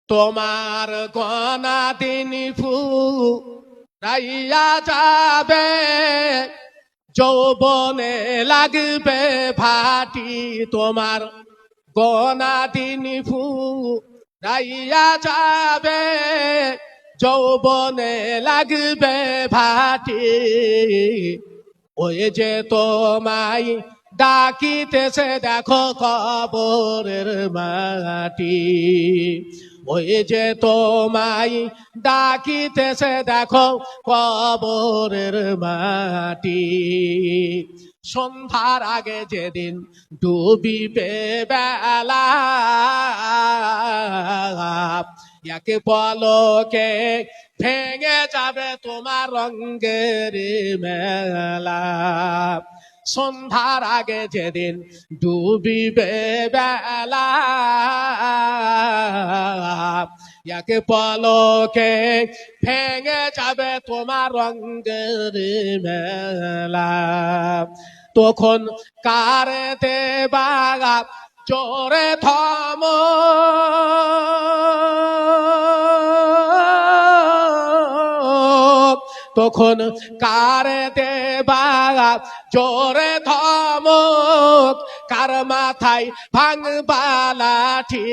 তোমার গনা দিন ফুরাইয়া যাবে, যৌবনে লাগবে ভাটি। তোমার গনা দিন ফুরাইয়া যাবে, যৌবনে লাগবে ভাটি। ওই যে তোমায় ডাকিতেছে দেখো কবরের মাটি। ওই যে তোমায় ডাকিতেছে দেখো কবরের মাটি। সন্ধ্যার আগে যেদিন ডুবিবে বেলা, একে পলকে ভেঙে যাবে তোমার রঙের মেলা। সন্ধ্যার আগে যেদিন ডুবিবে বেলা, একে পলকে ভেঙে যাবে তোমার রঙের মেলা। তখন কারেতে বাগা চোরে থম, তখন কারেতে বাগা জোরে ধমক, কার মাথায় ভাঙবা লাঠি।